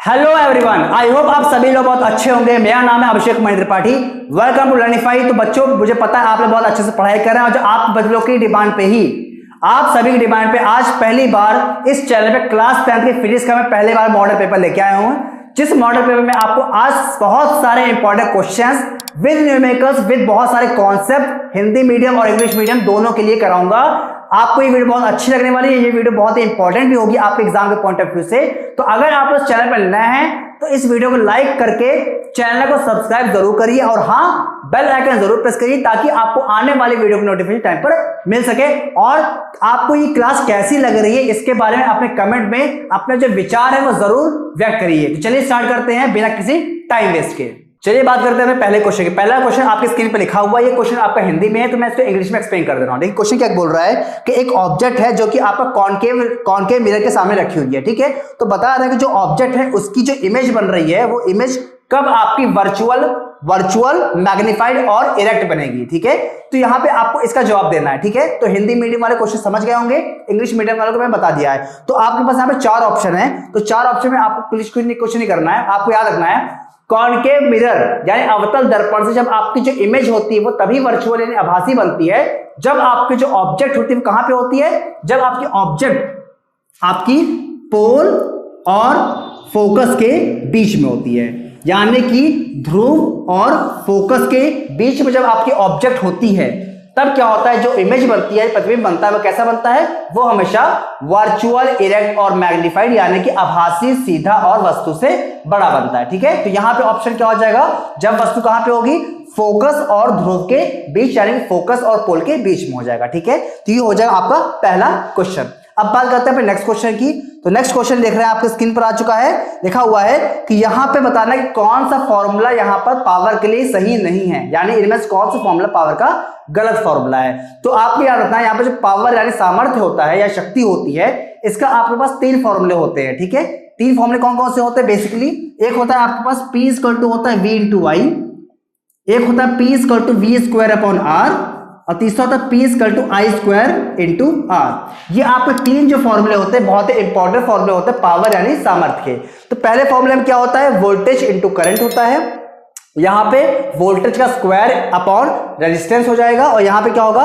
Hello everyone, I hope आप सभी लोग बहुत अच्छे होंगे। मेरा नाम है Abhishek Mahendra Tripathi. Welcome to Learnify. तो बच्चों, मुझे पता है आप लोग बहुत अच्छे से पढ़ाई कर रहे हैं और जो आप बच्चों की डिमांड पे ही, आप सभी की डिमांड पे आज पहली बार इस चैनल पे क्लास 10 की फिजिक्स का मैं पहली बार मॉडल पेपर लेके आया हूं, जिस मॉडल पेपर में आपको आज बहुत सारे important questions with numericals with बहुत सारे कॉन्सेप्ट हिंदी मीडियम और इंग्लिश मीडियम दोनों के लिए कराऊंगा। आपको ये वीडियो बहुत अच्छी लगने वाली है। ये वीडियो बहुत ही इंपॉर्टेंट भी होगी आपके एग्जाम के पॉइंट ऑफ व्यू से। तो अगर आप इस चैनल पर नए हैं तो इस वीडियो को लाइक करके चैनल को सब्सक्राइब जरूर करिए और हाँ, बेल आइकन जरूर प्रेस करिए ताकि आपको आने वाली वीडियो की नोटिफिकेशन टाइम पर मिल सके। और आपको ये क्लास कैसी लग रही है इसके बारे में अपने कमेंट में अपने जो विचार है वो जरूर व्यक्त करिए। तो चलिए स्टार्ट करते हैं बिना किसी टाइम वेस्ट के। चलिए बात करते हैं पहले क्वेश्चन की। पहला क्वेश्चन आपकी स्क्रीन पर लिखा हुआ है। ये क्वेश्चन आपका हिंदी में है तो मैं इसको इंग्लिश में एक्सप्लेन कर दे रहा हूं। देखिए क्वेश्चन क्या बोल रहा है कि एक ऑब्जेक्ट है जो कि आपका कॉनकेव मिरर के सामने रखी हुई है, ठीक है। तो बता रहा है कि जो ऑब्जेक्ट है उसकी जो इमेज बन रही है वो इमेज कब आपकी वर्चुअल मैग्नीफाइड और इरेक्ट बनेगी, ठीक है। तो यहाँ पे आपको इसका जवाब देना है, ठीक है। तो हिंदी मीडियम वाले क्वेश्चन समझ गए होंगे, इंग्लिश मीडियम वालों को मैं बता दिया है। तो आपके पास यहाँ पे चार ऑप्शन है। तो चार ऑप्शन में आपको कुछ नहीं करना है, आपको याद रखना है कॉनकेव मिरर यानी अवतल दर्पण से जब आपकी जो इमेज होती है वो तभी वर्चुअल यानी आभासी बनती है जब आपकी जो ऑब्जेक्ट होती है वो कहां पे होती है, जब आपकी ऑब्जेक्ट आपकी पोल और फोकस के बीच में होती है। यानी कि ध्रुव और फोकस के बीच में जब आपकी ऑब्जेक्ट होती है तब क्या होता है, जो इमेज बनती है, प्रतिबिंब बनता है, वो कैसा बनता है, वो हमेशा वर्चुअल इरेक्ट और मैग्नीफाइड यानी कि आभासी, सीधा और वस्तु से बड़ा बनता है, ठीक है। तो यहां पे ऑप्शन क्या हो जाएगा, जब वस्तु कहां पे होगी, फोकस और ध्रुव के बीच यानी कि फोकस और पोल के बीच में हो जाएगा, ठीक है। तो ये हो जाएगा आपका पहला क्वेश्चन। अब बात करते हैं नेक्स्ट क्वेश्चन की। तो नेक्स्ट क्वेश्चन देख रहे हैं आपके स्क्रीन पर आ चुका है, लिखा हुआ है कि यहां पे बताना है कि कौन सा फॉर्मूला यहां पर पावर के लिए सही नहीं है, यानी इनमें से कौन सा फॉर्मूला पावर का गलत फॉर्मूला है। तो आपको याद रखना है यहाँ पे जो पावर यानी सामर्थ्य होता है या शक्ति होती है, इसका आपके पास तीन फॉर्मूले होते हैं, ठीक है। तीन फॉर्मूले कौन कौन से होते हैं बेसिकली, एक होता है आपके पास P = होता है V × I, एक होता है P = V²/R और तीसरा होता है P = I² × R। ये आपके तीन जो फॉर्मूले होते हैं बहुत ही इंपॉर्टेंट फॉर्मूले होते हैं पावर यानी सामर्थ्य के। तो पहले फॉर्मूले में क्या होता है, वोल्टेज इंटू करंट होता है। यहां पे वोल्टेज का स्क्वायर अपॉन रेजिस्टेंस हो जाएगा और यहां पे क्या होगा,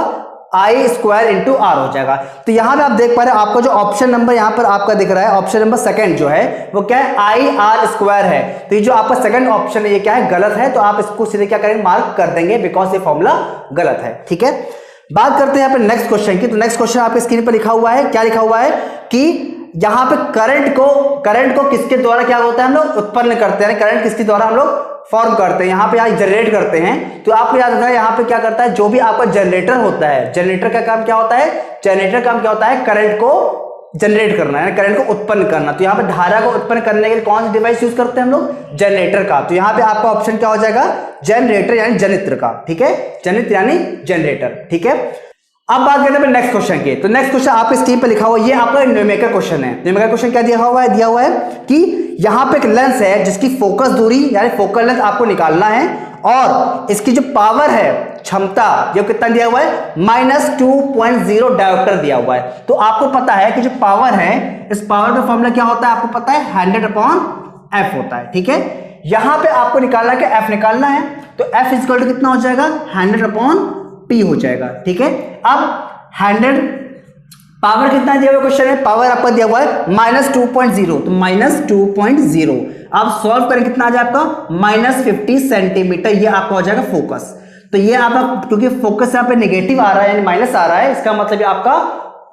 I² × R हो जाएगा। तो यहां पे आप देख पा रहे हैं आपको जो ऑप्शन नंबर यहां पर आपका दिख रहा है, ऑप्शन नंबर सेकंड जो है वो क्या है, IR² है। तो ये जो आपका सेकंड ऑप्शन है ये क्या है, गलत है। तो आप इसको सीधे क्या करेंगे, मार्क कर देंगे बिकॉज ये फॉर्मूला गलत है, ठीक है। बात करते हैं यहाँ पे नेक्स्ट क्वेश्चन की। तो नेक्स्ट क्वेश्चन आपके स्क्रीन पर लिखा हुआ है, क्या लिखा हुआ है कि यहां पे करंट को किसके द्वारा क्या होता है, हम लोग उत्पन्न करते हैं, करंट किसके द्वारा हम लोग फॉर्म करते हैं, यहाँ पे यहाँ जनरेट करते हैं। तो आपको याद रखना है यहाँ पे क्या करता है, जो भी आपका जनरेटर होता है, जनरेटर का काम क्या होता है, जनरेटर का काम क्या होता है, करंट को जनरेट करना है, करंट को उत्पन्न करना। तो यहाँ पे धारा को उत्पन्न करने के लिए कौन सा डिवाइस यूज करते हैं हम लोग, जनरेटर का। तो यहाँ पे आपका ऑप्शन क्या हो जाएगा, जनरेटर यानी जनित्र का, ठीक है, जनित्र यानी जनरेटर, ठीक है। अब बात करते हैं नेक्स्ट क्वेश्चन की। तो नेक्स्ट क्वेश्चन आपके स्क्रीन पे लिखा हुआ है, ये आपका न्यूमेरिकल क्वेश्चन है। न्यूमेरिकल क्वेश्चन क्या दिया हुआ है कि यहां पे एक लेंस है जिसकी फोकस दूरी यानी फोकल लेंथ आपको निकालना है और इसकी जो पावर है, क्षमता, ये कितना दिया हुआ है, -2.0 डायोप्टर दिया हुआ है। तो आपको पता है कि जो पावर है, इस पावर का फॉर्मूला क्या होता है, आपको पता है 100/F होता है, ठीक है। यहां पे आपको निकालना है कि F निकालना है, तो F = कितना हो जाएगा, 100/P हो जाएगा, ठीक है। अब 100 पावर कितना दिया हुआ क्वेश्चन है, पावर आपका दिया हुआ है -2.0, तो -2.0 आप सॉल्व करें कितना आ जाएगा आपका, -50 सेंटीमीटर। ये आपका हो जाएगा फोकस। तो ये आप क्योंकि फोकस यहाँ पे नेगेटिव आ रहा है यानी माइनस आ रहा है, इसका मतलब आपका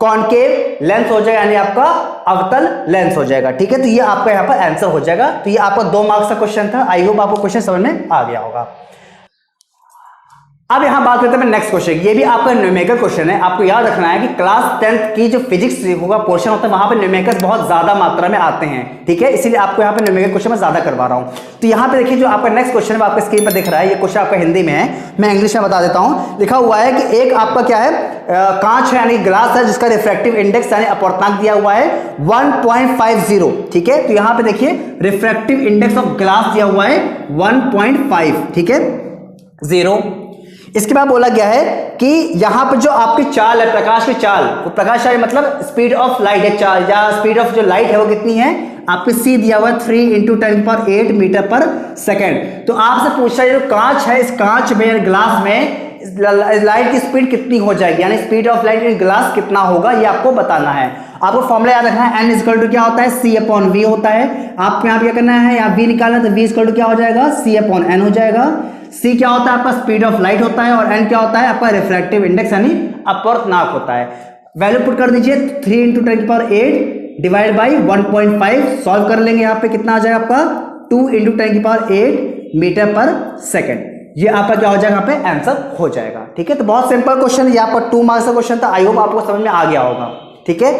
कॉनकेव लेंस हो जाएगा यानी आपका अवतल लेंस हो जाएगा, ठीक है। तो ये आपका यहाँ पर आंसर हो जाएगा। तो ये आपका 2 मार्क्स का क्वेश्चन था। आई होप आपको क्वेश्चन समझ में आ गया होगा। अब यहां बात करते हैं नेक्स्ट क्वेश्चन। ये भी आपका न्यूमेरिकल क्वेश्चन है। आपको याद रखना है कि क्लास 10th की जो फिजिक्स होगा पोर्शन होता है वहां पे न्यूमेरिकल्स बहुत ज्यादा मात्रा में आते हैं, ठीक है। इसीलिए आपको यहां पे न्यूमेरिकल क्वेश्चन में ज्यादा करवा रहा हूं। तो यहां पे देखिए जो आपका नेक्स्ट क्वेश्चन है आपके स्क्रीन पर दिख रहा है, ये क्वेश्चन आपका हिंदी में है, मैं इंग्लिश में बता देता हूं। लिखा हुआ है कि एक आपका क्या है, कांच है यानी ग्लास है जिसका रिफ्रैक्टिव इंडेक्स यानी अपवर्तनांक दिया हुआ है 1.50, ठीक है। तो यहां पे देखिए रिफ्रैक्टिव इंडेक्स ऑफ ग्लास दिया हुआ है 1.5, ठीक है, 0। इसके बाद बोला गया है कि यहां पर जो आपकी चाल है, प्रकाश की चाल, वो प्रकाश चाल मतलब स्पीड ऑफ लाइट है, चाल या स्पीड ऑफ जो लाइट है वो कितनी है, आपके सी दिया हुआ है 3 × 10⁸ मीटर पर सेकेंड। तो आपसे पूछा है जो कांच है, इस कांच में, ग्लास में लाइट की स्पीड कितनी हो जाएगी, यानी speed of light in glass कितना होगा, ये आपको बताना है। आपको फॉर्मूला याद रखना है, n क्या होता है, C/V होता है। आपको यहाँ पे क्या करना है, यहाँ V निकालना है, तो V क्या हो जाएगा, C/N हो जाएगा। C क्या होता है आपका, स्पीड ऑफ लाइट होता है, और N क्या होता है आपका रिफ्रैक्टिव इंडेक्स यानी अपवर्तनांक होता है। वैल्यू पुट कर दीजिए, 3 × 10⁸ डिवाइड बाई 1.5, सॉल्व कर लेंगे। यहाँ पे कितना आ जाएगा आपका 2 × 10⁸ मीटर पर सेकेंड। ये आपका क्या हो जाएगा, यहाँ पे आंसर हो जाएगा। ठीक है, तो बहुत सिंपल क्वेश्चन, ये आपका 2 मार्क्स का क्वेश्चन था। आई होप आपको समझ में आ गया होगा। ठीक है,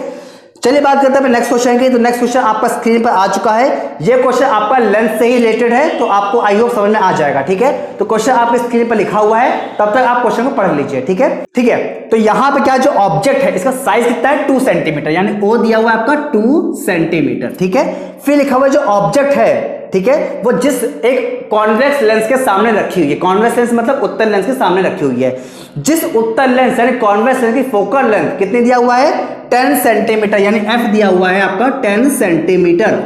चलिए बात करते हैं नेक्स्ट क्वेश्चन की। तो नेक्स्ट क्वेश्चन आपका स्क्रीन पर आ चुका है। ये क्वेश्चन आपका लेंथ से ही रिलेटेड है, तो आपको आई होप समझ में आ जाएगा। ठीक है, तो क्वेश्चन आपके स्क्रीन पर लिखा हुआ है, तब तक आप क्वेश्चन को पढ़ लीजिए। ठीक है, ठीक है। तो यहां पे क्या जो ऑब्जेक्ट है, इसका साइज कितना है, 2 सेंटीमीटर, यानी ओ दिया हुआ है आपका 2 सेंटीमीटर। ठीक है, फिर लिखा हुआ जो ऑब्जेक्ट है, ठीक है, वो जिस एक कॉन्वेक्स लेंस के सामने रखी हुई है, कॉन्वेक्स लेंस मतलब उत्तल लेंस के सामने रखी हुई है, जिस उत्तल लेंस यानी कॉन्वेक्स लेंस की फोकल लेंथ कितनी दिया हुआ है, 10 सेंटीमीटर, यानी f दिया हुआ है आपका 10 सेंटीमीटर।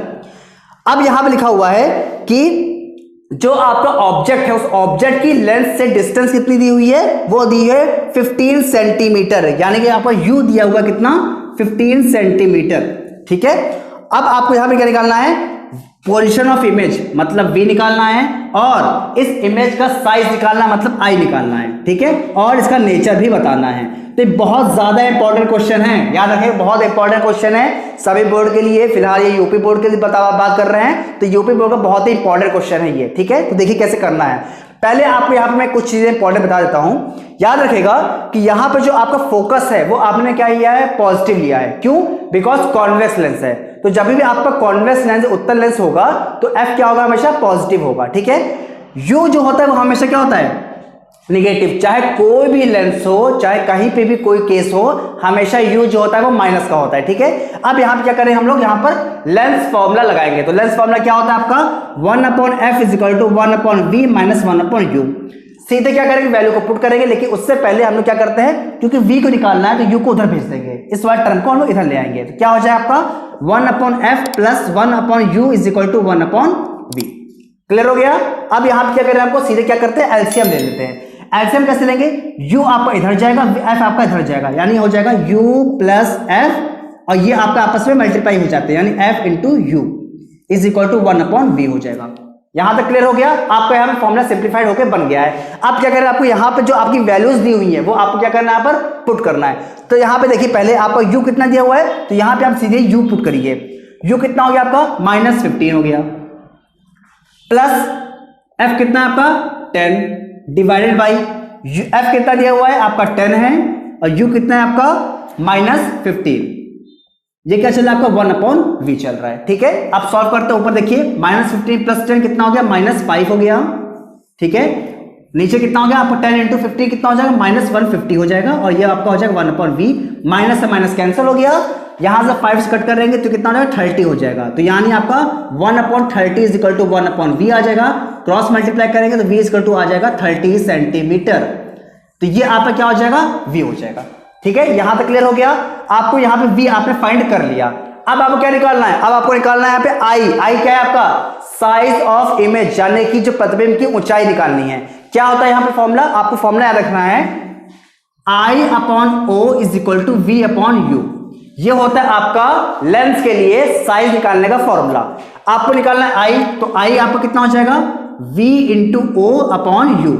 अब यहां पे लिखा हुआ है कि जो आपका ऑब्जेक्ट है, उस ऑब्जेक्ट की लेंथ से डिस्टेंस कितनी दी हुई है, वो दी है 15 सेंटीमीटर, यानी कि आपका u दिया हुआ कितना, 15 सेंटीमीटर। ठीक है, अब आपको यहां पे क्या निकालना है, पोजीशन ऑफ इमेज मतलब v निकालना है, और इस इमेज का साइज निकालना है मतलब I निकालना है। ठीक है, और इसका नेचर भी बताना है। तो बहुत ज्यादा इंपॉर्टेंट क्वेश्चन है, याद रखें, बहुत इंपॉर्टेंट क्वेश्चन है सभी बोर्ड के लिए। फिलहाल ये यूपी बोर्ड के लिए बात कर रहे हैं, तो यूपी बोर्ड का बहुत ही इंपॉर्टेंट क्वेश्चन है ये। ठीक है, तो देखिए कैसे करना है। पहले आपको यहाँ पे मैं कुछ चीजें इंपॉर्टेंट बता देता हूं। याद रखेगा कि यहाँ पे जो आपका फोकस है वो आपने क्या लिया है, पॉजिटिव लिया है। क्यों, बिकॉज कॉन्वेक्स लेंस है, तो जब भी आपका कॉन्वेक्स लेंस उत्तल लेंस होगा तो f क्या होगा, हमेशा पॉजिटिव होगा। ठीक है, u जो होता है वो हमेशा क्या होता है, निगेटिव। चाहे कोई भी लेंस हो, चाहे कहीं पे भी कोई केस हो, हमेशा u जो होता है वो माइनस का होता है। ठीक है, अब यहां पे क्या करें हम लोग, यहां पर लेंस फॉर्मूला लगाएंगे। तो लेंस फॉर्मूला क्या होता है आपका, 1/f = 1/v - 1/u। सीधे क्या करेंगे, वैल्यू को पुट करेंगे, लेकिन उससे पहले हम लोग क्या करते हैं, क्योंकि v को निकालना है तो u को उधर भेज देंगे, इस वाले टर्म को हम लोग इधर ले आएंगे। तो क्या हो जाए आपका 1/f + 1/u = 1/v। क्लियर हो गया। अब यहां पे क्या करें, आपको सीधे क्या करते हैं, एलसीएम ले लेते हैं। एलसीएम कैसे लेंगे, u आपका इधर जाएगा, f आपका इधर जाएगा, यानी हो जाएगा u + f, और ये आपका आपस में मल्टीप्लाई हो जाते हैं, यानी f × u = 1/v हो जाएगा। यहां तक क्लियर हो गया। आपका यहां पे फॉर्मूला सिंप्लीफाइड होकर बन गया है। अब क्या करें, आपको यहां पे जो आपकी वैल्यूज दी हुई है वो आपको क्या करना है, यहाँ पर पुट करना है। तो यहां पे देखिए, पहले आपका u कितना दिया हुआ है, तो यहां पे आप सीधे u पुट करिए। u कितना हो गया आपका, -15 हो गया, प्लस f कितना है आपका 10 डिवाइडेड बाई f कितना दिया हुआ है आपका 10 है, और u कितना है आपका -15। ये क्या चल रहा है आपका 1/v चल रहा है। ठीक है, आप सॉल्व करते हैं, ऊपर देखिए -15 + 10 कितना हो गया, -5 हो गया। ठीक है, नीचे कितना हो गया आपका 10 × 15 कितना हो जाएगा, -150 हो जाएगा, और ये आपका हो जाएगा 1/v। माइनस से माइनस कैंसिल हो गया, यहां से 5 कट करेंगे तो कितना हो जाएगा, 30 हो जाएगा। तो यानी आपका 1/30 = 1/v आ जाएगा। क्रॉस मल्टीप्लाई करेंगे तो v = आ जाएगा 30 सेंटीमीटर। तो ये आपका क्या हो जाएगा, v हो जाएगा। ठीक है, यहां तक क्लियर हो गया। आपको यहां पे v आपने फाइंड कर लिया। अब आपको क्या निकालना है, अब आपको निकालना है यहाँ पे I क्या है आपका, साइज ऑफ इमेज, यानी कि जो प्रतिबिंब की ऊंचाई निकालनी है। क्या होता है यहाँ पे फॉर्मूला, आपको फॉर्मूला याद रखना है, I/O = v/u। ये होता है आपका लेंस के लिए साइज निकालने का फॉर्मूला। आपको निकालना है I, तो I आपको कितना हो जाएगा, v × O/u।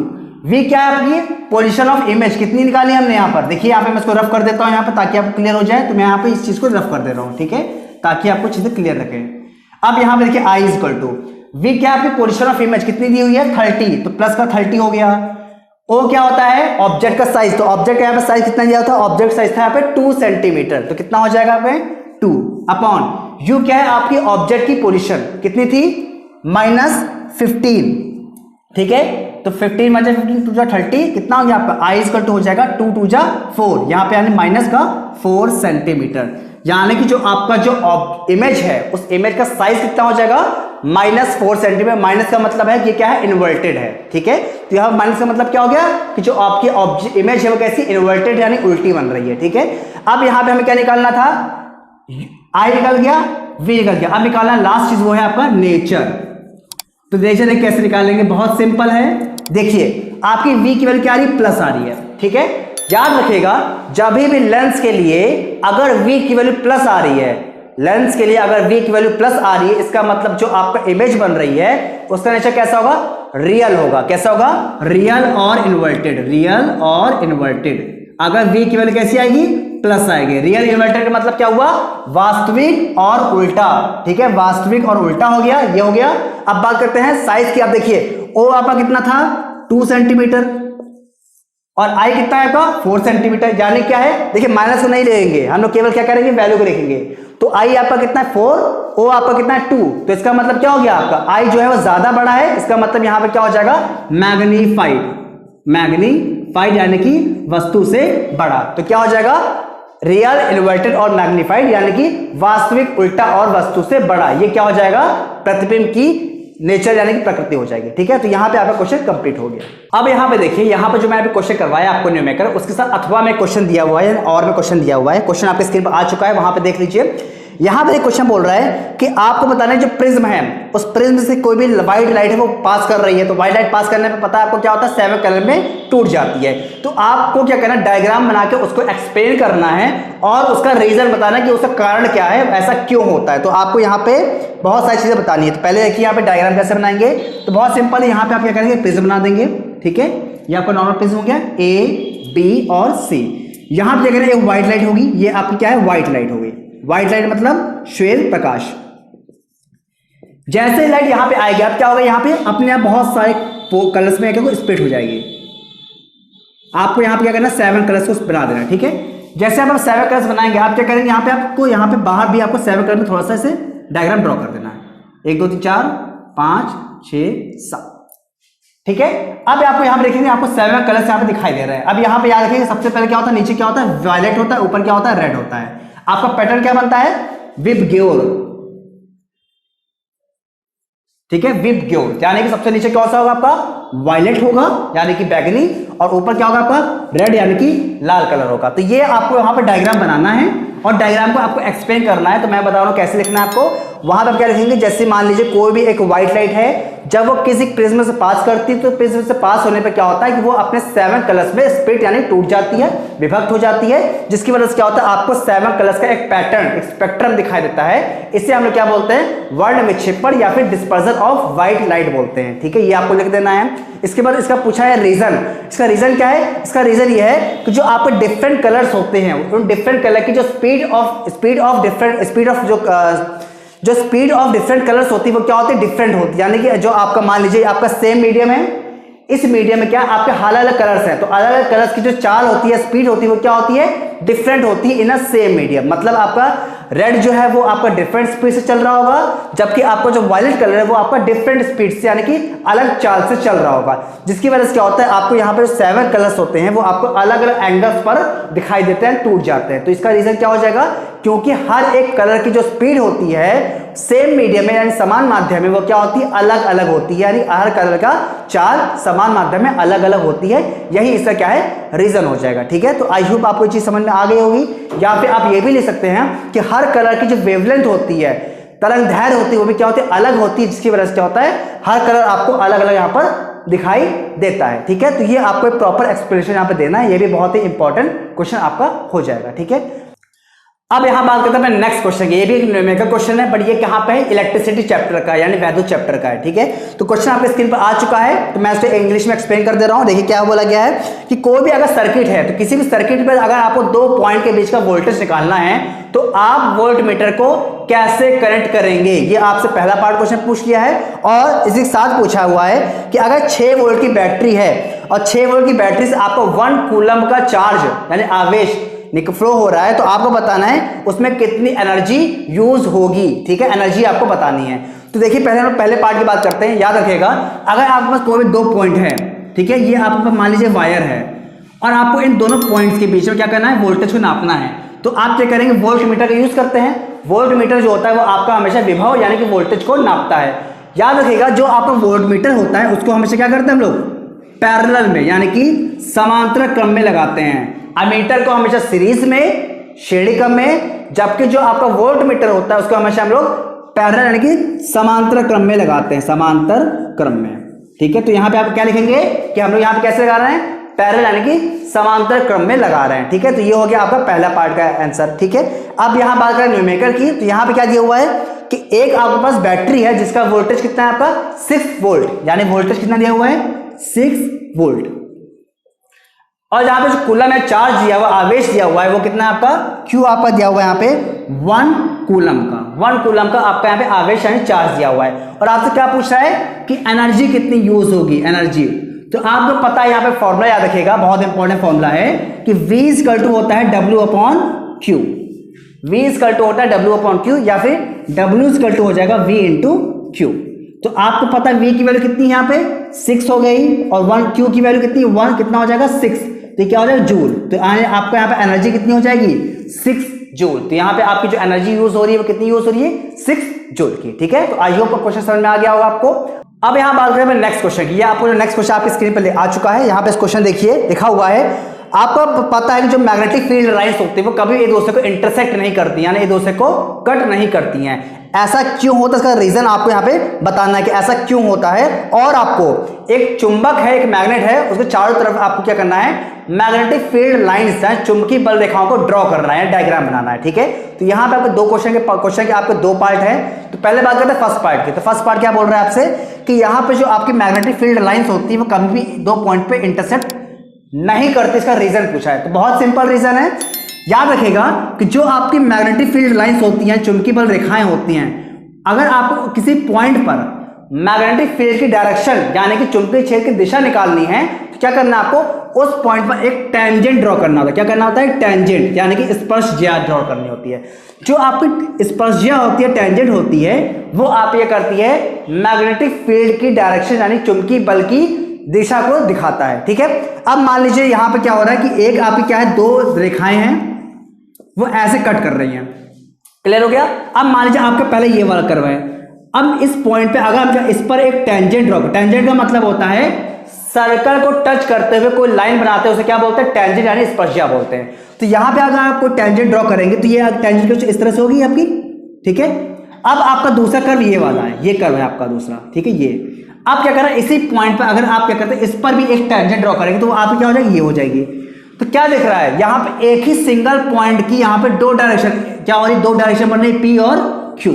v क्या है आपकी, पोजीशन ऑफ इमेज कितनी निकाली हमने यहाँ पर, देखिए यहाँ पे मैं इसको रफ कर देता हूँ यहाँ पे ताकि आपको क्लियर हो जाए। तो मैं यहाँ पे इस चीज को रफ कर दे रहा हूँ, ठीक है, ताकि आपको चीजें क्लियर रखें। अब यहाँ पे देखिए I = v क्या है आपकी पोजीशन ऑफ इमेज कितनी दी हुई है, 30, तो प्लस का 30 हो गया। O क्या होता है, ऑब्जेक्ट का साइज, तो ऑब्जेक्ट यहाँ पे साइज कितना दिया होता है, ऑब्जेक्ट साइज था यहाँ पे 2 सेंटीमीटर, तो कितना हो जाएगा यहाँ पे 2/, U क्या है आपकी ऑब्जेक्ट की पोजीशन कितनी थी, -15। ठीक है, तो 15 - 15 2 × 30 कितना हो गया आपका, I = हो जाएगा 2 × 2 = 4, यहाँ पे यानी माइनस का 4 सेंटीमीटर। यानी कि जो आपका जो इमेज है उस इमेज का साइज कितना हो जाएगा, -4 सेंटीमीटर। माइनस का मतलब है कि क्या है, इन्वर्टेड है, ठीक है। तो यहाँ माइनस का मतलब क्या हो गया कि जो आपकी इमेज है वो कैसी, इन्वर्टेड यानी उल्टी बन रही है, ठीक है। अब यहाँ पे हमें क्या निकालना था, आई निकल गया, वी निकल गया। अब निकालना लास्ट चीज वो है आपका नेचर। तो नेचर कैसे निकालेंगे, बहुत सिंपल है। देखिए आपकी वी की वैल्यू क्या आ रही है, प्लस आ रही है, ठीक है। याद रखिएगा जब भी लेंस के लिए अगर वी की वैल्यू प्लस आ रही है, लेंस के लिए अगर वी की वैल्यू प्लस आ रही है, इसका मतलब जो आपका इमेज बन रही है उसका नेचर कैसा होगा, रियल होगा। कैसा होगा, रियल और इन्वर्टेड, रियल और इन्वर्टेड। अगर v की वैल्यू कैसी आएगी, प्लस आएगी। रियल इन्वर्टेड का मतलब क्या हुआ, वास्तविक और उल्टा, ठीक है। वास्तविक और उल्टा हो गया, ये हो गया। अब बात करते हैं साइज की। आप देखिए ओ आपका कितना था, 2 सेंटीमीटर, और आई कितना है आपका, 4 सेंटीमीटर। यानी क्या है, देखिए माइनस को नहीं लेंगे हम लोग, केवल क्या करेंगे, वैल्यू को लिखेंगे। तो आई आपका कितना है 4, ओ आपका कितना है 2। तो इसका मतलब क्या हो गया, आपका आई जो है वो ज्यादा बड़ा है। इसका मतलब यहां पे क्या हो जाएगा, मैग्नीफाइड, मैग्नीफाइड यानी कि वस्तु से बड़ा। तो क्या हो जाएगा, रियल इन्वर्टेड और मैग्नीफाइड यानी कि वास्तविक उल्टा और वस्तु से बड़ा। ये क्या हो जाएगा, प्रतिबिंब की नेचर यानी कि प्रकृति हो जाएगी, ठीक है। तो यहां पे आपका क्वेश्चन कंप्लीट हो गया। अब यहां पे देखिए, यहां पे जो मैं अभी क्वेश्चन करवाया आपको न्यूमेरिकल, उसके साथ अथवा में क्वेश्चन दिया हुआ है और में क्वेश्चन दिया हुआ है। क्वेश्चन आपके स्क्रीन पर आ चुका है, वहां पे देख लीजिए। यहां पर एक क्वेश्चन बोल रहा है कि आपको बताना है जो प्रिज्म है, उस प्रिज्म से कोई भी व्हाइट लाइट है वो पास कर रही है। तो व्हाइट लाइट पास करने पे पता है आपको क्या होता है, 7 कलर में टूट जाती है। तो आपको क्या करना है, डायग्राम बना के उसको एक्सप्लेन करना है और उसका रीजन बताना है कि उसका कारण क्या है, ऐसा क्यों होता है। तो आपको यहाँ पे बहुत सारी चीजें बतानी है। तो पहले देखिए यहाँ पे डायग्राम कैसे बनाएंगे। तो बहुत सिंपल है, यहाँ पे आप क्या करेंगे, प्रिज्म बना देंगे, ठीक है। ये आपका नॉर्मल प्रिज्म हो गया, ए बी और सी। यहाँ पे क्या करेंगे, एक व्हाइट लाइट होगी, ये आपकी क्या है, व्हाइट लाइट होगी। व्हाइट लाइट मतलब श्वेत प्रकाश। जैसे लाइट यहां पे आएगी, अब क्या होगा, यहां पे अपने आप बहुत सारे कलर्स में क्या स्प्लिट हो जाएगी। आपको यहां पे क्या करना है, 7 कलर्स को बना देना, ठीक है। जैसे आप 7 कलर्स बनाएंगे, आप क्या करेंगे, यहां पे आपको यहां पे बाहर भी आपको 7 कलर में थोड़ा सा ऐसे डायग्राम ड्रॉ कर देना है। 1 2 3 4 5 6 7, ठीक है। अब आपको यहां पे देखेंगे, आपको 7 कलर्स यहां पे दिखाई दे रहे हैं। अब यहां पे याद रखिए, सबसे पहले क्या होता है, नीचे क्या होता है, वायलेट होता है, ऊपर क्या होता है, रेड होता है। आपका पैटर्न क्या बनता है, विबग्योर, ठीक है, विबग्योर। यानी कि सबसे नीचे क्या सा होगा आपका, वायलेट होगा यानी कि बैगनी, और ऊपर क्या होगा आपका, रेड यानी कि लाल कलर होगा। तो ये आपको यहां पर डायग्राम बनाना है और डायग्राम को आपको एक्सप्लेन करना है। तो मैं बता रहा हूं कैसे लिखना है आपको। वहां पर क्या लिखेंगे, जैसे मान लीजिए कोई भी एक व्हाइट लाइट है, जब वो किसी प्रिज्म से पास करती है, तो प्रिज्म से पास होने पे क्या होता है कि वो अपने 7 कलर्स में स्प्लिट यानी टूट जाती है, विभक्त हो जाती है, जिसकी वजह से क्या होता है, आपको 7 कलर्स का एक पैटर्न, एक स्पेक्ट्रम दिखाई देता है। इसे हम लोग क्या बोलते हैं, वर्ण विक्षेपण या फिर डिस्पर्जन ऑफ व्हाइट लाइट बोलते हैं, ठीक है। ये आपको लिख देना है। इसके बाद इसका पूछा है रीजन। इसका रीजन क्या है, इसका रीजन ये है कि जो आपके डिफरेंट कलर्स होते हैं, उन डिफरेंट कलर की जो स्पीड ऑफ डिफरेंट कलर्स होती है, वो क्या होती है, डिफरेंट होती है। यानी कि जो आपका मान लीजिए आपका सेम मीडियम है, इस मीडियम में क्या आपके अलग अलग कलर्स हैं, तो अलग अलग कलर्स की जो चाल होती है, स्पीड होती है, वो क्या होती है, डिफरेंट होती है इन अ सेम मीडियम। मतलब आपका रेड जो है वो आपका डिफरेंट स्पीड से चल रहा होगा, जबकि आपका जो वायलेट कलर है वो आपका डिफरेंट स्पीड से यानी कि अलग चाल से चल रहा होगा। जिसकी वजह से क्या होता है, आपको यहाँ पे जो 7 कलर्स होते हैं वो आपको अलग अलग एंगल्स पर दिखाई देते हैं, टूट जाते हैं। तो इसका रीजन क्या हो जाएगा, क्योंकि हर एक कलर की जो स्पीड होती है सेम मीडियम में यानी समान माध्यम में, वो क्या होती है, अलग अलग होती है। यानी हर कलर का चाल समान माध्यम में अलग अलग होती है। यही इसका क्या है, रीजन हो जाएगा, ठीक है। तो आई होप आपको ये चीज समझ में आ गई होगी। या फिर आप ये भी लिख सकते हैं कि हर कलर की जो वेवलेंथ होती है, तरंग दैर्घ्य होती है, वो भी क्या होती है, अलग होती है, जिसकी वजह से क्या होता है, हर कलर आपको अलग अलग यहाँ पर दिखाई देता है, ठीक है। तो ये आपको एक प्रॉपर एक्सप्लेनेशन यहाँ पे देना है। ये भी बहुत ही इंपॉर्टेंट क्वेश्चन आपका हो जाएगा, ठीक है। अब यहां बात करते हैं नेक्स्ट क्वेश्चन की। ये भी एक न्यूमेरिकल क्वेश्चन है, बट ये कहां पे है, इलेक्ट्रिसिटी चैप्टर का यानी वैद्युत चैप्टर का है, ठीक है। तो क्वेश्चन आपके स्क्रीन पर आ चुका है, तो मैं इसे इंग्लिश में एक्सप्लेन कर दे रहा हूं। देखिए क्या बोला गया है कि कोई भी अगर सर्किट है, तो किसी भी सर्किट पर अगर आपको 2 पॉइंट के बीच का वोल्टेज निकालना है, तो आप वोल्टमीटर को कैसे कनेक्ट करेंगे। ये आपसे पहला पार्ट क्वेश्चन पूछ लिया है। और इसी के साथ पूछा हुआ है कि अगर 6 वोल्ट की बैटरी है और 6 वोल्ट की बैटरी से आपको 1 कूलम का चार्ज यानी आवेश फ्लो हो रहा है, तो आपको बताना है उसमें कितनी एनर्जी यूज होगी, ठीक है। एनर्जी आपको बतानी है। तो देखिए पहले हम पहले पार्ट की बात करते हैं। याद रखिएगा, अगर आपके पास कोई भी 2 पॉइंट है, ठीक है, ये आपके पास मान लीजिए वायर है और आपको इन दोनों पॉइंट्स के बीच में क्या करना है, वोल्टेज को नापना है। तो आप क्या करेंगे, वोल्टमीटर का यूज करते हैं। वोल्ट मीटर जो होता है वो आपका हमेशा विभव यानी कि वोल्टेज को नापता है। याद रखिएगा जो आपका वोल्ट मीटर होता है उसको हमेशा क्या करते हैं हम लोग, पैरेलल में यानी कि समांतर क्रम में लगाते हैं। अमीटर को हमेशा सीरीज में, श्रेणी क्रम में, जबकि जो आपका वोल्ट मीटर होता है उसको हमेशा हम लोग पैरेलल यानी कि समांतर क्रम में लगाते हैं, समांतर क्रम में। ठीक है, तो यहां पे आप क्या लिखेंगे कि हम लोग यहां पे कैसे लगा रहे हैं, पैरेलल यानी कि समांतर क्रम में लगा रहे हैं। ठीक है, तो ये हो गया आपका पहला पार्ट का आंसर। ठीक है, अब यहां बात करें न्यूमेरिकल की, तो यहां पे क्या दिया हुआ है कि एक आपके पास बैटरी है जिसका वोल्टेज कितना है आपका 6 वोल्ट, यानी वोल्टेज कितना दिया हुआ है 6 वोल्ट। और यहां पे जो कूलम है चार्ज दिया हुआ, आवेश दिया हुआ है वो कितना है आपका, क्यू आपका दिया हुआ है यहाँ पे 1 कूलम का, 1 कूलम का आपका यहाँ पे आवेश यानी चार्ज दिया हुआ है। और आपसे क्या पूछ रहा है कि एनर्जी कितनी यूज होगी, एनर्जी। तो आपको पता है यहाँ पे फॉर्मूला याद रखिएगा, बहुत इंपॉर्टेंट फॉर्मूला है कि V = होता है W/Q, V = होता है W/Q या फिर W = हो जाएगा V × Q। तो आपको पता है V की वैल्यू कितनी है यहाँ पे 6 हो गई और 1 Q की वैल्यू कितनी 1, कितना हो जाएगा 6, तो क्या हो जाएगा जूल। तो आपको यहाँ पे एनर्जी कितनी हो जाएगी 6 जूल। तो यहाँ पे आपकी जो एनर्जी यूज हो रही है वो कितनी यूज हो रही है 6 जूल की। ठीक है, तो आई होप क्वेश्चन समझ में आ गया होगा आपको। अब यहाँ बात करें नेक्स्ट क्वेश्चन की, ये आपको नेक्स्ट क्वेश्चन आपकी स्क्रीन पर आ चुका है। यहाँ पे इस क्वेश्चन देखिए लिखा हुआ है, आपको पता है कि जो मैग्नेटिक फील्ड लाइंस होती है वो कभी एक दूसरे को इंटरसेक्ट नहीं करती, यानी एक दूसरे को कट नहीं करती हैं। ऐसा क्यों होता है, इसका रीजन आपको यहाँ पे बताना है कि ऐसा क्यों होता है। और आपको एक चुंबक है, एक मैग्नेट है, उसके चारों तरफ आपको क्या करना है, मैग्नेटिक फील्ड लाइंस है, चुंबकीय बल रेखाओं को ड्रॉ करना है, डायग्राम बनाना है। ठीक है, तो यहाँ पे आपको दो क्वेश्चन के आपके 2 पार्ट है। तो पहले बात करते हैं फर्स्ट पार्ट की। तो फर्स्ट पार्ट क्या बोल रहा है आपसे कि यहाँ पे जो आपकी मैग्नेटिक फील्ड लाइंस होती है वो कभी भी 2 पॉइंट पे इंटरसेप्ट नहीं करती, इसका रीजन पूछा है। तो बहुत सिंपल रीजन है, याद रखेगा कि जो आपकी मैग्नेटिक फील्ड लाइंस होती हैं, चुंबकीय बल रेखाएं होती हैं, अगर आपको किसी पॉइंट पर मैग्नेटिक फील्ड की डायरेक्शन यानी कि चुंबकीय क्षेत्र की दिशा निकालनी है तो क्या करना है आपको, उस पॉइंट पर एक टेंजेंट ड्रॉ करना होता है। क्या करना होता है, टेंजेंट यानी कि स्पर्शज्या ड्रॉ करनी होती है। जो आपकी स्पर्शज्या होती है, टेंजेंट होती है, वो आप ये करती है मैग्नेटिक फील्ड की डायरेक्शन यानी चुंबकीय बल की दिशा को दिखाता है। ठीक है, अब मान लीजिए यहां पे क्या हो रहा है कि एक आपकी क्या है 2 रेखाएं हैं वो ऐसे कट कर रही हैं, क्लियर हो गया। अब मान लीजिए आपके पहले ये वाला करवाए, अब इस पॉइंट पे अगर हम इस पर एक टेंजेंट ड्रॉ, टेंजेंट का मतलब होता है सर्कल को टच करते हुए कोई लाइन बनाते हैं, उसे क्या बोलते हैं, टेंजेंट यानी स्पर्शज्या बोलते हैं। तो यहां पे अगर आप कोई टेंजेंट ड्रॉ करेंगे तो ये टेंजेंट कुछ इस तरह से होगी आपकी। ठीक है, अब आपका दूसरा कर्व ये वाला है, ये कर्व है आपका दूसरा। ठीक है, ये आप क्या कर रहे हैं, इसी पॉइंट पर अगर आप क्या करते हैं इस पर भी एक टेंजेंट ड्रॉ करेंगे तो आप क्या हो जाएगी, ये हो जाएगी। तो क्या दिख रहा है यहां पे एक ही सिंगल पॉइंट की यहां पे 2 डायरेक्शन क्या हो रही, 2 डायरेक्शन बन रही P और Q,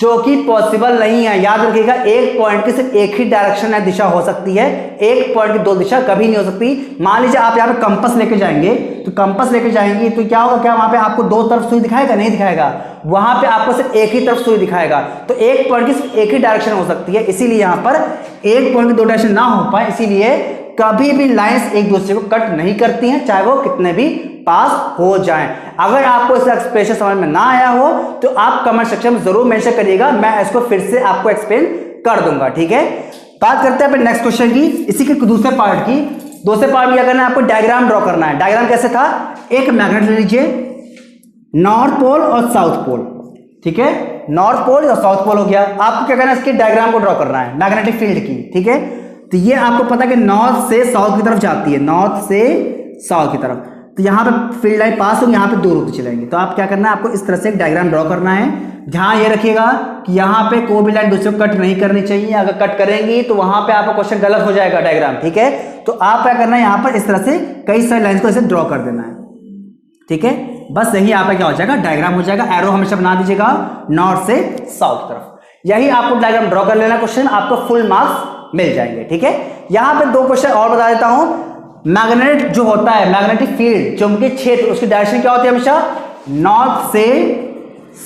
जो कि पॉसिबल नहीं है। याद रखिएगा एक पॉइंट की सिर्फ एक ही डायरेक्शन है, दिशा हो सकती है, एक पॉइंट की 2 दिशा कभी नहीं हो सकती। मान लीजिए आप यहाँ पे कंपास लेके जाएंगे, तो कंपास लेके जाएंगे तो क्या होगा, क्या वहां पे आपको 2 तरफ सुई दिखाएगा, नहीं दिखाएगा, वहां पे आपको सिर्फ एक ही तरफ सुई दिखाएगा। तो एक पॉइंट की सिर्फ एक ही डायरेक्शन हो सकती है, इसीलिए यहां पर एक पॉइंट की 2 डायरेक्शन ना हो पाए, इसीलिए कभी भी लाइंस एक दूसरे को कट नहीं करती हैं, चाहे वो कितने भी पास हो जाएं। अगर आपको इसका एक्सप्रेशन समझ में ना आया हो तो आप कमेंट सेक्शन में जरूर मेंशन करिएगा, मैं इसको फिर से आपको एक्सप्लेन कर दूंगा। ठीक है, बात करते हैं अपने नेक्स्ट क्वेश्चन की, इसी के दूसरे पार्ट की। दूसरे पार्ट में क्या करना है, आपको डायग्राम ड्रॉ करना है। डायग्राम कैसे था, एक मैग्नेट ले लीजिए, नॉर्थ पोल और साउथ पोल। ठीक है, नॉर्थ पोल और साउथ पोल हो गया। आपको क्या करना है, इसके डायग्राम को ड्रॉ करना है मैग्नेटिक फील्ड की। ठीक है, तो ये आपको पता है कि नॉर्थ से साउथ की तरफ जाती है, नॉर्थ से साउथ की तरफ। तो यहाँ पे फील्ड लाइन पास होगी, यहाँ पे 2 रूट चलेंगे। तो आप क्या करना है, आपको इस तरह से एक डायग्राम ड्रॉ करना है। ध्यान ये रखिएगा कि यहाँ पे कोई भी लाइन दूसरे को कट नहीं करनी चाहिए, अगर कट करेंगी तो वहां पे आपका क्वेश्चन गलत हो जाएगा डायग्राम। ठीक है, तो आप क्या करना है, यहाँ पर इस तरह से कई सारी लाइन्स को ऐसे ड्रॉ कर देना है। ठीक है, बस यही आपका क्या हो जाएगा, डायग्राम हो जाएगा। एरो हमेशा बना दीजिएगा नॉर्थ से साउथ तरफ, यही आपको डायग्राम ड्रॉ कर लेना। क्वेश्चन आपको फुल मार्क्स मिल जाएंगे। ठीक है, यहां पे 2 क्वेश्चन और बता देता हूं। मैग्नेट जो होता है, मैग्नेटिक फील्ड, चुंबकीय क्षेत्र, उसकी डायरेक्शन क्या होती है, हमेशा नॉर्थ से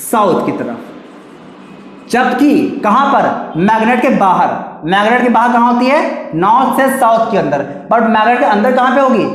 साउथ की तरफ। जबकि कहां पर, मैग्नेट के बाहर, मैग्नेट के बाहर कहां होती है, नॉर्थ से साउथ के अंदर। बट मैग्नेट के अंदर कहां पे होगी,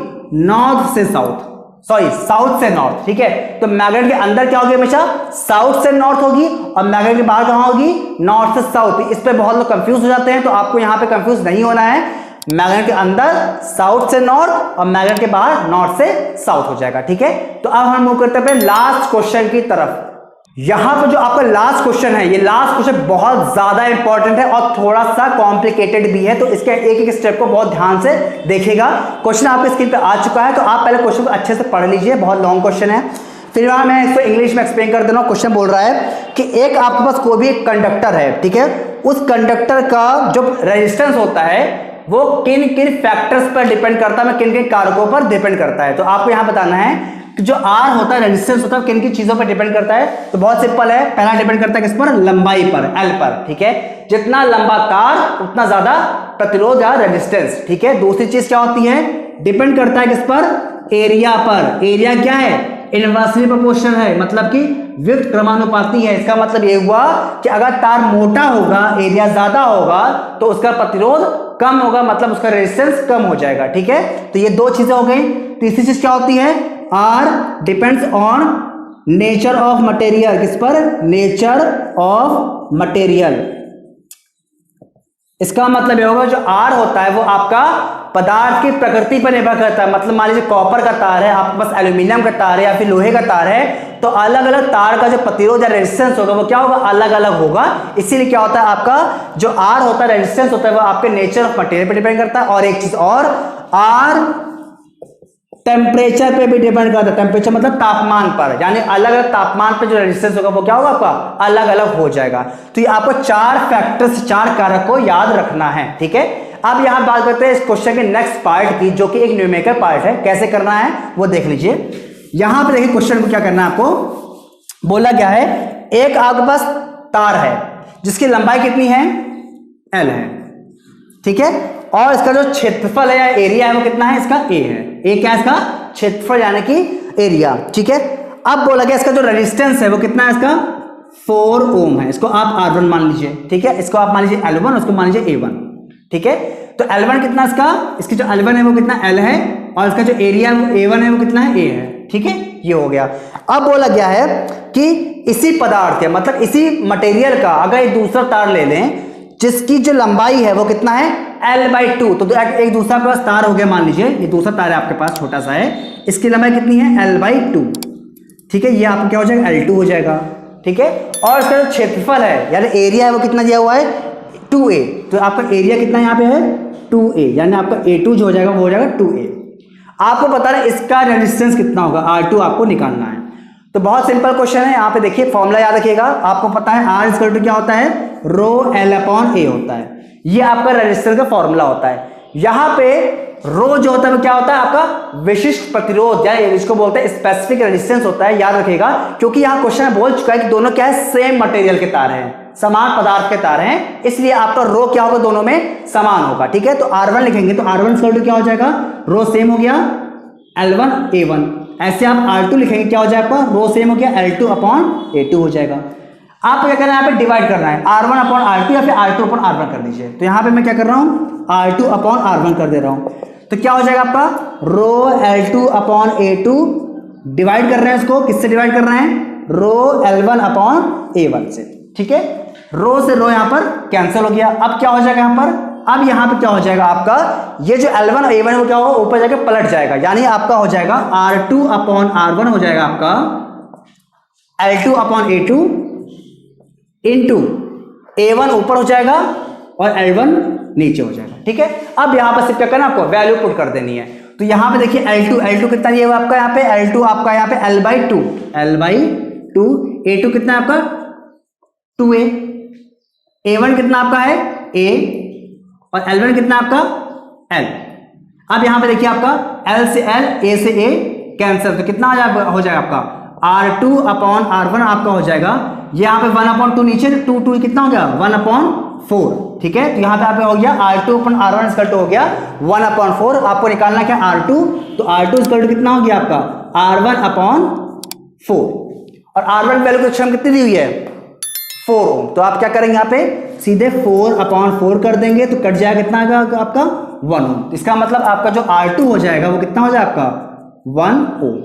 नॉर्थ से साउथ, सॉरी साउथ से नॉर्थ। ठीक है, तो मैग्नेट के अंदर क्या होगी, हमेशा साउथ से नॉर्थ होगी, और मैग्नेट के बाहर कहां होगी, नॉर्थ से साउथ। इस पे बहुत लोग कंफ्यूज हो जाते हैं, तो आपको यहां पे कंफ्यूज नहीं होना है। मैग्नेट के अंदर साउथ से नॉर्थ और मैग्नेट के बाहर नॉर्थ से साउथ हो जाएगा। ठीक है, तो अब हम मूव करते हैं लास्ट क्वेश्चन की तरफ। यहां पर जो आपका लास्ट क्वेश्चन है, ये लास्ट क्वेश्चन बहुत ज्यादा इंपॉर्टेंट है और थोड़ा सा कॉम्प्लिकेटेड भी है, तो इसके एक एक स्टेप को बहुत ध्यान से देखिएगा। क्वेश्चन आपके स्क्रीन पे आ चुका है, तो आप पहले क्वेश्चन को अच्छे से पढ़ लीजिए, बहुत लॉन्ग क्वेश्चन है। फिर मैं इसको इंग्लिश में एक्सप्लेन कर दे रहा हूँ। क्वेश्चन बोल रहा है कि एक आपके पास कोई भी एक कंडक्टर है, ठीक है, उस कंडक्टर का जो रेजिस्टेंस होता है वो किन किन फैक्टर्स पर डिपेंड करता है, किन किन कारकों पर डिपेंड करता है। तो आपको यहां बताना है कि जो आर होता है, रेजिस्टेंस होता है, किन किन चीजों पर डिपेंड करता है। तो बहुत सिंपल है, पहला डिपेंड करता है किस पर, लंबाई पर, एल पर, ठीक है, जितना लंबा तार उतना ज्यादा प्रतिरोध या रेजिस्टेंस, ठीक है। दूसरी चीज क्या होती है, डिपेंड करता है किस पर, एरिया पर। एरिया क्या है, इनवर्सली प्रोपोर्शनल है, मतलब कि व्युत्क्रमानुपाती क्रमानुपाती है। इसका मतलब ये हुआ कि अगर तार मोटा होगा, एरिया ज्यादा होगा, तो उसका प्रतिरोध कम होगा, मतलब उसका रेजिस्टेंस कम हो जाएगा, ठीक है। तो ये दो चीजें हो गई। तीसरी चीज क्या होती है, are depends on nature of material, किस पर, नेचर ऑफ मटेरियल। इसका मतलब ये होगा जो आर होता है वो आपका पदार्थ की प्रकृति पर निर्भर करता है। मतलब मान लीजिए कॉपर का तार है, आपके पास एल्यूमिनियम का तार है या फिर लोहे का तार है, तो अलग अलग तार का जो प्रतिरोध या रेजिस्टेंस होगा वो क्या होगा, अलग अलग होगा। इसीलिए क्या होता है, आपका जो आर होता है, रेजिस्टेंस होता है, वो आपके नेचर ऑफ मटेरियल पर डिपेंड करता है। और एक चीज और, आर टेम्परेचर पे भी डिपेंड करता है। टेम्परेचर मतलब तापमान पर, यानी अलग अलग तापमान पर जो रेजिस्टेंस होगा वो क्या होगा, आपका अलग अलग हो जाएगा। तो ये आपको चार फैक्टर्स, चार कारक को याद रखना है, ठीक है। अब यहां बात करते हैं इस क्वेश्चन के नेक्स्ट पार्ट की, जो कि एक न्यूमेरिकल पार्ट है। कैसे करना है वो देख लीजिए। यहां पे देखिए क्वेश्चन को क्या करना है, आपको बोला क्या है, एक आपके पास तार है जिसकी लंबाई कितनी है, एल है, ठीक है, और इसका जो क्षेत्रफल है या एरिया है वो कितना है, इसका ए है। ए क्या है, इसका क्षेत्रफल यानी कि एरिया, ठीक है। अब बोला गया इसका जो रेजिस्टेंस है वो कितना है, इसका 4 ओम है। इसको आप R1 मान लीजिए, ठीक है, इसको आप मान लीजिए L1, उसको मान लीजिए A1, ठीक है। तो L1 कितना, इसका इसकी जो L1 है वो कितना, L है, और इसका जो एरिया A1 है वो कितना है, A है, ठीक है। ये हो गया। अब बोला गया है कि इसी पदार्थ के, मतलब इसी मटेरियल का अगर एक दूसरा तार ले लें जिसकी जो लंबाई है वो कितना है, L/2, तो एक दूसरा पास तार हो गया, मान लीजिए ये दूसरा तार है आपके पास, छोटा सा है, इसकी लंबाई कितनी है, L/2, ठीक है। ये आपको क्या हो जाएगा, L2 हो जाएगा, ठीक है। और इसका जो क्षेत्रफल है यानी एरिया है वो कितना दिया हुआ है, 2A, तो आपका एरिया कितना यहाँ पे है, 2A, यानी आपका A2 जो हो जाएगा वो हो जाएगा 2A। आपको बता रहे इसका रेजिस्टेंस कितना होगा, R2 आपको निकालना है। तो बहुत सिंपल क्वेश्चन है, यहाँ पे देखिए फॉर्मूला याद रखिएगा। आपको पता है R क्या होता है, ρL/A होता है, ये आपका रेजिस्टेंस का फॉर्मूला होता है। यहाँ पे रो जो होता है वो क्या होता है, आपका विशिष्ट प्रतिरोध, या इसको बोलते हैं स्पेसिफिक रेजिस्टेंस होता है, याद रखिएगा। क्योंकि यहाँ क्वेश्चन बोल चुका है कि दोनों क्या है, सेम मटेरियल के तार हैं, समान पदार्थ के तार हैं, इसलिए आपका रो क्या होगा, दोनों में समान होगा, ठीक है। तो R1 लिखेंगे तो R1 क्या हो जाएगा, रो सेम हो गया L1 A1। ऐसे आप R2 लिखेंगे, क्या हो जाएगा, रो सेम हो गया L2/A2 हो जाएगा। आपको क्या करना है, यहाँ पे डिवाइड करना है, R1/R2 या फिर R2/R1 कर दीजिए। तो यहाँ पे मैं क्या कर रहा हूँ, R2/R1 कर दे रहा हूँ। तो क्या हो जाएगा आपका, रो L2/A2 डिवाइड कर रहे हैं, इसको किससे डिवाइड कर रहे हैं, रो L1/A1 से, ठीक है। रो से रो यहाँ पर कैंसिल हो गया। अब क्या हो जाएगा यहाँ पर, अब यहाँ पे क्या हो जाएगा आपका, ये जो L1 A1 वो क्या होगा, ऊपर जाके पलट जाएगा, यानी आपका हो जाएगा R2/R1 हो जाएगा आपका L2/A2 इंटू A1 ऊपर हो जाएगा और L1 नीचे हो जाएगा, ठीक है। अब यहाँ पर सिर्फ क्या करना, आपको वैल्यू पुट कर देनी है। तो यहाँ पे देखिए L2 कितना ये हुआ आपका, यहाँ पे L2 आपका यहाँ पे L/2, A2 कितना है आपका 2A, A1 कितना आपका है A, और L1 कितना आपका L। अब यहां पे देखिए आपका L से L, A से A कैंसिल, तो कितना हो जाएगा आपका R2/R1 आपका हो जाएगा, यहाँ पे 1/2 नीचे, 2 कितना हो गया 1/4, ठीक है। तो यहाँ पे आपका हो गया R2/R1 इक्वल टू हो गया 1/4। आपको निकालना क्या, R2, तो R2 इक्वल टू कितना हो गया आपका R1/4, और R1 वैल्यू की कितनी दी हुई है 4 ओम। तो आप क्या करेंगे, यहाँ पे सीधे 4/4 कर देंगे, तो कट जाएगा कितना आपका 1 ओम। इसका मतलब आपका जो R2 हो जाएगा वो कितना हो जाएगा आपका 1 ओम।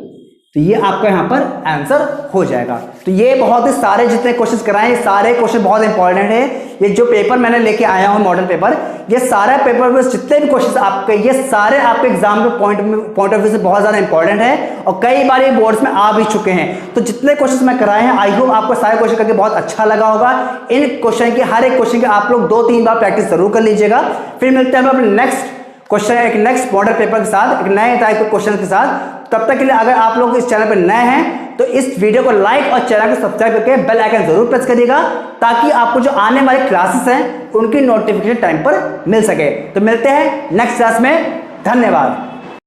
तो ये आपका यहाँ पर आंसर हो जाएगा। तो ये बहुत ही सारे जितने क्वेश्चंस कराए, सारे क्वेश्चन बहुत इंपॉर्टेंट है। ये जो पेपर मैंने लेके आया हूँ मॉडल पेपर, ये सारे पेपर में जितने भी क्वेश्चन आपके, ये सारे आपके एग्जाम के पॉइंट ऑफ व्यू से बहुत ज्यादा इंपॉर्टेंट है और कई बार ये बोर्ड्स में आ भी चुके हैं। तो जितने क्वेश्चन मैं कराए हैं, आई होप आपको सारे क्वेश्चन करके बहुत अच्छा लगा होगा। इन क्वेश्चन की, हर एक क्वेश्चन की आप लोग 2-3 बार प्रैक्टिस जरूर कर लीजिएगा। फिर मिलते हैं अपने नेक्स्ट क्वेश्चन, एक नेक्स्ट मॉडल पेपर के साथ, एक नए टाइप के क्वेश्चन के साथ। तब तक के लिए अगर आप लोग इस चैनल पर नए हैं तो इस वीडियो को लाइक और चैनल को सब्सक्राइब करके बेल आइकन जरूर प्रेस करिएगा, ताकि आपको जो आने वाली क्लासेस हैं उनकी नोटिफिकेशन टाइम पर मिल सके। तो मिलते हैं नेक्स्ट क्लास में। धन्यवाद।